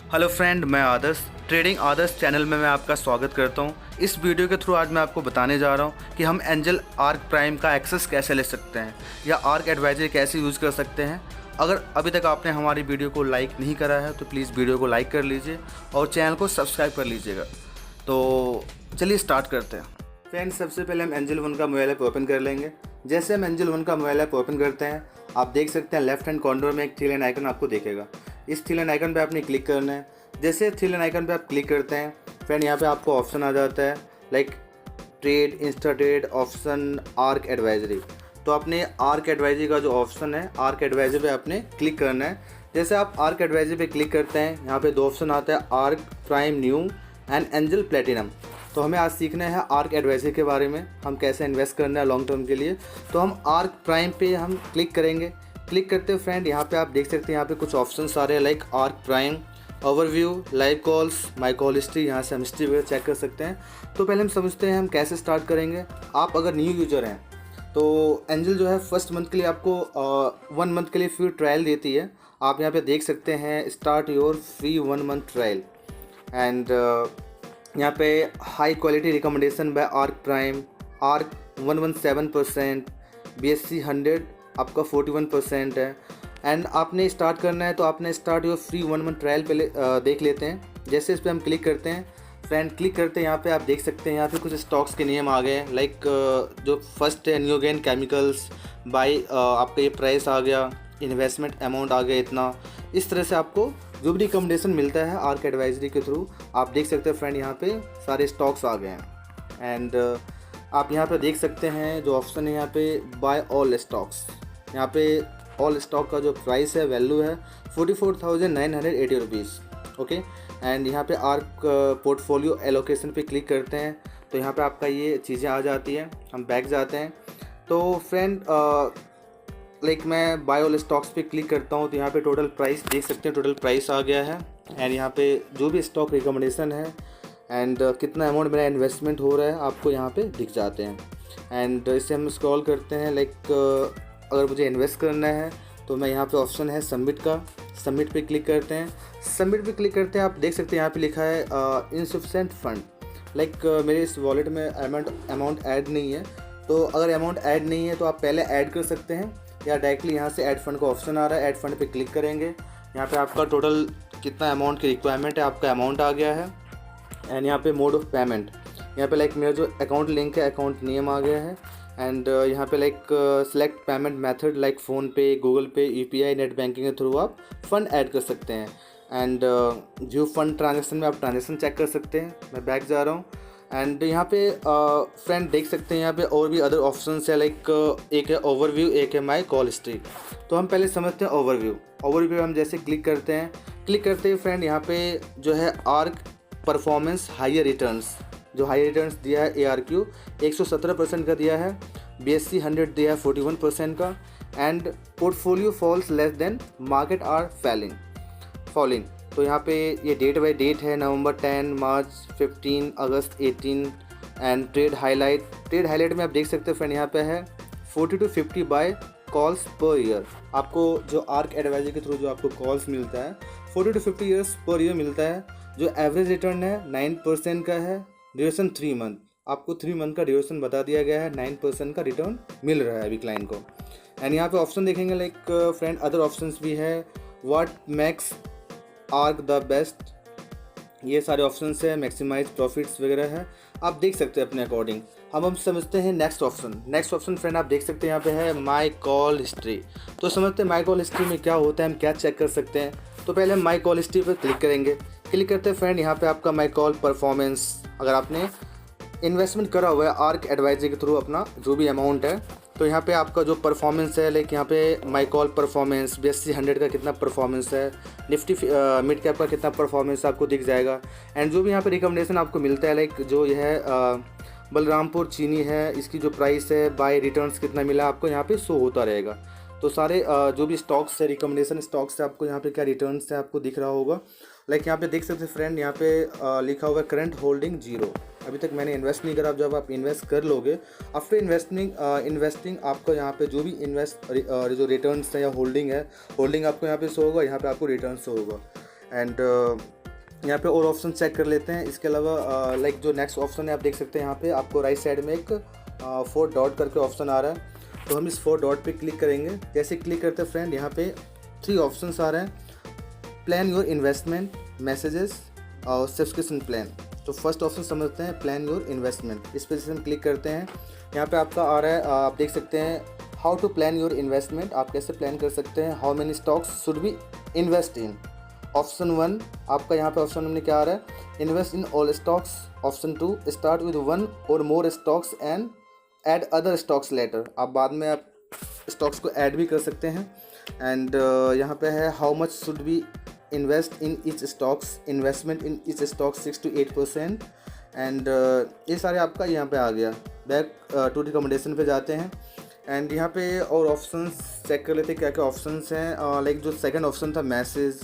Hello friend, मैं आदर्श trading आदर्श channel में मैं आपका स्वागत करता हूं। इस वीडियो के थ्रू आज मैं आपको बताने जा रहा हूं कि हम एंजल आर्क प्राइम का एक्सेस कैसे ले सकते हैं या आर्क एडवाइजर कैसे यूज़ कर सकते हैं। अगर अभी तक आपने हमारी वीडियो को लाइक नहीं करा है तो प्लीज़ वीडियो को लाइक कर लीजिए और चैनल को सब्सक्राइब कर लीजिएगा। तो चलिए स्टार्ट करते हैं। फ्रेंड्स, सबसे पहले हम एंजल वन का मोबाइल ऐप ओपन कर लेंगे। जैसे हम एंजल वन का मोबाइल ऐप ओपन करते हैं, आप देख सकते हैं लेफ्ट हैंड कॉर्नर में एक थ्री लाइन आइकन आपको दिखेगा। इस थ्री लाइन आइकन पे आपने क्लिक करना है। जैसे थ्री लाइन आइकन पे आप क्लिक करते हैं फ्रेंड, यहाँ पे आपको ऑप्शन आ जाता है like trade, Insta trade, option, arc advisory. तो आपने आर्क एडवाइजरी का जो ऑप्शन है, आर्क एडवाइजरी पे आपने क्लिक करना है। जैसे आप आर्क एडवाइजरी पे क्लिक करते हैं, यहाँ पे दो ऑप्शन आता है, arc prime new and angel platinum. तो हमें आज सीखना है आर्क एडवाइजरी के बारे में, हम कैसे इन्वेस्ट करना है लॉन्ग टर्म के लिए। तो हम आर्क प्राइम पे हम क्लिक करेंगे। क्लिक करते हैं फ्रेंड, यहाँ पे आप देख सकते हैं यहाँ पे कुछ ऑप्शन आ रहे हैं like arc prime, overview, live calls, my call history. यहाँ से हम हिस्ट्री वगैरह चेक कर सकते हैं। तो पहले हम समझते हैं हम कैसे स्टार्ट करेंगे। आप अगर न्यू यूजर हैं तो एंजल जो है फर्स्ट मंथ के लिए आपको 1 मंथ के लिए फ्री ट्रायल देती है। आप यहाँ पे देख सकते हैं start your free 1 month trial and यहाँ पे high quality recommendation bye arc prime, arc 117%, BSC 100 आपका 41% है। एंड आपने स्टार्ट करना है तो आपने start your free 1 month trial पहले देख लेते हैं। जैसे इस पर हम क्लिक करते हैं फ्रेंड, क्लिक करते हैं यहाँ पे आप देख सकते हैं यहाँ पे कुछ स्टॉक्स के नेम आ गए हैं लाइक जो फर्स्ट है न्यूगेन केमिकल्स, बाई आपका ये प्राइस आ गया, इन्वेस्टमेंट अमाउंट आ गया इतना। इस तरह से आपको जो भी रिकमेंडेशन मिलता है आर्क एडवाइजरी के थ्रू आप देख सकते हैं फ्रेंड, यहाँ पे सारे स्टॉक्स आ गए हैं। एंड आप यहाँ पे देख सकते हैं जो ऑप्शन है यहाँ पे बाय ऑल स्टॉक्स। यहाँ पे ऑल स्टॉक का जो प्राइस है, वैल्यू है 44,980 रुपीज़। ओके, एंड यहाँ पे आर्क पोर्टफोलियो एलोकेशन पे क्लिक करते हैं तो यहाँ पे आपका ये चीज़ें आ जाती हैं। हम बैक जाते हैं तो फ्रेंड लाइक मैं बाय ऑल स्टॉक्स पे क्लिक करता हूँ तो यहाँ पे टोटल प्राइस देख सकते हैं, टोटल प्राइस आ गया है। एंड यहाँ पे जो भी स्टॉक रिकमेंडेशन है एंड कितना अमाउंट मेरा इन्वेस्टमेंट हो रहा है आपको यहाँ पे दिख जाते हैं। एंड इससे हम स्क्रॉल करते हैं लाइक अगर मुझे इन्वेस्ट करना है तो मैं यहाँ पे ऑप्शन है सबमिट का, सबमिट पे क्लिक करते हैं। सबमिट पे क्लिक करते हैं आप देख सकते हैं यहाँ पे लिखा है इनसफिशेंट फंड, लाइक मेरे इस वॉलेट में अमाउंट ऐड नहीं है। तो अगर अमाउंट ऐड नहीं है तो आप पहले ऐड कर सकते हैं या डायरेक्टली यहाँ से ऐड फंड का ऑप्शन आ रहा है, ऐड फंड पे क्लिक करेंगे। यहाँ पे आपका टोटल कितना अमाउंट की रिक्वायरमेंट है, आपका अमाउंट आ गया है। एंड यहाँ पे मोड ऑफ पेमेंट, यहाँ पे लाइक मेरा जो अकाउंट लिंक है, अकाउंट नेम आ गया है। एंड यहाँ पे like select payment method like PhonePe, Google पे, UPI, नेट बैंकिंग के थ्रू आप फ़ंड ऐड कर सकते हैं। एंड जो फंड ट्रांजेक्शन में आप ट्रांजेक्शन चेक कर सकते हैं। मैं बैक जा रहा हूँ एंड यहाँ पे फ्रेंड देख सकते हैं यहाँ पे और भी अदर ऑप्शंस है लाइक एक है ओवरव्यू, एक है माई कॉल हिस्ट्री। तो हम पहले समझते हैं ओवरव्यू। ओवरव्यू हम जैसे क्लिक करते हैं, क्लिक करते हैं फ्रेंड यहाँ पे जो है आर्क परफॉर्मेंस हायर रिटर्न्स, जो हाई रिटर्न्स दिया है ARQ 117% का दिया है, BSC 100 दिया है 41% का। And portfolio falls less than market are falling. तो यहाँ पे ये डेट बाय डेट है, November 10, March 15, August 18। And trade highlight में आप देख सकते हैं फ्रेंड यहाँ पे है 40 to 50 buy calls per year. आपको जो आर्क एडवाइजरी के थ्रू जो आपको कॉल्स मिलता है 40 to 50 ईयर्स पर ईयर मिलता है। जो एवरेज रिटर्न है 9% का है, ड्यूरेशन 3 मंथ। आपको 3 मंथ का ड्यूरेशन बता दिया गया है, 9% का रिटर्न मिल रहा है अभी क्लाइंट को। एंड यहाँ पे ऑप्शन देखेंगे लाइक फ्रेंड अदर ऑप्शंस भी है, what makes arc the best, ये सारे ऑप्शंस है, मैक्सिमाइज प्रॉफिट्स वगैरह है, आप देख सकते हैं अपने अकॉर्डिंग। हम समझते हैं नेक्स्ट ऑप्शन फ्रेंड आप देख सकते हैं यहाँ पे है माई कॉल हिस्ट्री। तो समझते हैं माई कॉल हिस्ट्री में क्या होता है, हम क्या चेक कर सकते हैं। तो पहले हम माई कॉल हिस्ट्री पर क्लिक करेंगे। क्लिक करते हैं फ्रेंड, यहाँ पे आपका माई कॉल परफॉर्मेंस, अगर आपने इन्वेस्टमेंट करा हुआ है आर्क एडवाइजरी के थ्रू अपना जो भी अमाउंट है तो यहाँ पे आपका जो परफॉर्मेंस है लाइक यहाँ पे माई कॉल परफॉर्मेंस, BSC 100 का कितना परफॉर्मेंस है, निफ्टी मिड कैप का कितना परफॉर्मेंस आपको दिख जाएगा। एंड जो भी यहाँ पे रिकमेंडेशन आपको मिलता है लाइक जो यह बलरामपुर चीनी है, इसकी जो प्राइस है, बाय रिटर्न्स कितना मिला आपको यहाँ पे शो होता रहेगा। तो सारे जो भी स्टॉक्स है, रिकमेंडेशन स्टॉक्स है, आपको यहाँ पे क्या रिटर्न्स है आपको दिख रहा होगा। लाइक यहाँ पे देख सकते हैं फ्रेंड, यहाँ पे लिखा हुआ है करंट होल्डिंग 0। अभी तक मैंने इन्वेस्ट नहीं करा। जब आप इन्वेस्ट कर लोगे आफ्टर इन्वेस्टिंग आपको यहाँ पे जो भी जो रिटर्न्स है या होल्डिंग है, होल्डिंग आपको यहाँ पे शो होगा, यहाँ पे आपको रिटर्न शो होगा। एंड यहाँ पे और ऑप्शन चेक कर लेते हैं। इसके अलावा लाइक जो नेक्स्ट ऑप्शन है आप देख सकते हैं, यहाँ पे आपको राइट साइड में एक 4 डॉट करके ऑप्शन आ रहा है। तो हम इस 4 डॉट पे क्लिक करेंगे। जैसे क्लिक करते हैं फ्रेंड, यहाँ पे 3 ऑप्शंस आ रहे हैं, प्लान योर इन्वेस्टमेंट, मैसेजेस और सब्सक्रिप्शन प्लान। तो फर्स्ट ऑप्शन समझते हैं, प्लान योर इन्वेस्टमेंट। इस पर हम क्लिक करते हैं। यहाँ पे आपका आ रहा है, आप देख सकते हैं, how to plan your investment, आप कैसे प्लान कर सकते हैं। How many stocks should be invest in. Option 1 आपका यहाँ पे ऑप्शन में क्या आ रहा है, invest in all stocks. Option 2 start with 1 और more stocks and add other stocks later, आप बाद में आप स्टॉक्स को ऐड भी कर सकते हैं। एंड यहाँ पे है, how much should be invest in each stocks, investment in each stock 6 to 8%। And ये सारे आपका यहाँ पे आ गया। बैक टू रिकमेंडेशन पे जाते हैं एंड यहाँ पे और ऑप्शंस चेक कर लेते हैं क्या क्या ऑप्शंस हैं। लाइक जो सेकंड ऑप्शन था मैसेज,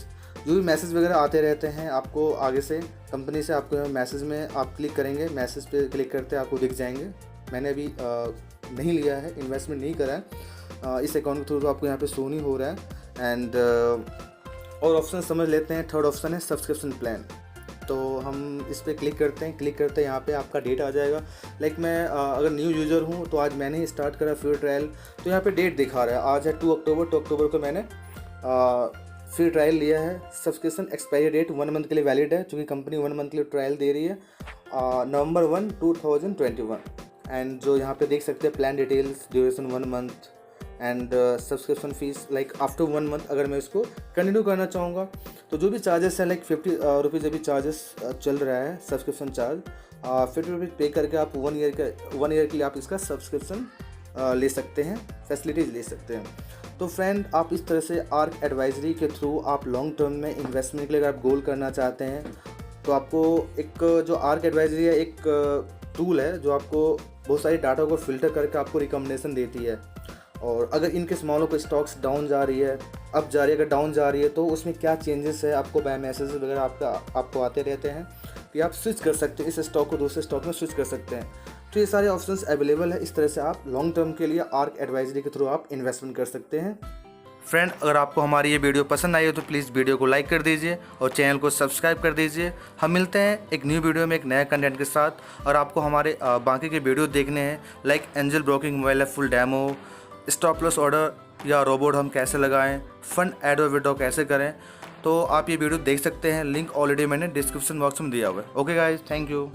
जो भी मैसेज वगैरह आते रहते हैं आपको आगे से कंपनी से, आपको मैसेज में आप क्लिक करेंगे, मैसेज पे क्लिक करते आपको दिख जाएंगे। मैंने अभी नहीं लिया है, इन्वेस्टमेंट नहीं करा है इस अकाउंट के थ्रू, तो आपको यहाँ पे शो नहीं हो रहा है। एंड और ऑप्शन समझ लेते हैं। थर्ड ऑप्शन है सब्सक्रिप्शन प्लान। तो हम इस पर क्लिक करते हैं। क्लिक करते हैं, यहाँ पे आपका डेट आ जाएगा। लाइक मैं अगर न्यू यूज़र हूँ तो आज मैंने ही स्टार्ट करा फ्री ट्रायल, तो यहाँ पे डेट दिखा रहा है, आज है 2 अक्टूबर। 2 अक्टूबर को मैंने फ्री ट्रायल लिया है। सब्सक्रिप्शन एक्सपायरी डेट 1 मंथ के लिए वैलिड है, क्योंकि कंपनी 1 मंथ के लिए ट्रायल दे रही है, November 1, 2021। एंड जो यहाँ पे देख सकते हैं plan details, duration 1 month and subscription fees like after 1 month अगर मैं इसको कंटिन्यू करना चाहूँगा तो जो भी चार्जेस हैं लाइक 50 रुपीज़ अभी चार्जेस चल रहा है सब्सक्रिप्शन चार्ज। 50 रुपीज़ पे करके आप 1 ईयर के लिए आप इसका सब्सक्रिप्शन ले सकते हैं, फैसिलिटीज़ ले सकते हैं। तो फ्रेंड, आप इस तरह से आर्क एडवाइजरी के थ्रू आप लॉन्ग टर्म में इन्वेस्टमेंट के लिए अगर आप गोल करना चाहते हैं तो आपको एक जो आर्क एडवाइजरी है एक टूल है जो आपको बहुत सारी डाटा को फिल्टर करके आपको रिकमेंडेशन देती है। और अगर इनके मान लो कोई स्टॉक्स डाउन जा रही है, अप जा रही है, अगर डाउन जा रही है तो उसमें क्या चेंजेस है आपको बाय मैसेज वगैरह आपको आते रहते हैं कि आप स्विच कर सकते हैं, इस स्टॉक को दूसरे स्टॉक में स्विच कर सकते हैं। तो ये सारे ऑप्शंस अवेलेबल है। इस तरह से आप लॉन्ग टर्म के लिए आर्क एडवाइजरी के थ्रू आप इन्वेस्टमेंट कर सकते हैं। फ्रेंड, अगर आपको हमारी ये वीडियो पसंद आई हो तो प्लीज़ वीडियो को लाइक कर दीजिए और चैनल को सब्सक्राइब कर दीजिए। हम मिलते हैं एक न्यू वीडियो में एक नए कंटेंट के साथ। और आपको हमारे बाकी के वीडियो देखने हैं like angel broking mobile app full demo, stop loss order या रोबोट हम कैसे लगाएं, फंड ऐड और विड्रॉ कैसे करें, तो आप ये वीडियो देख सकते हैं। लिंक ऑलरेडी मैंने डिस्क्रिप्शन बॉक्स में दिया हुआ है। Okay guys, thank you.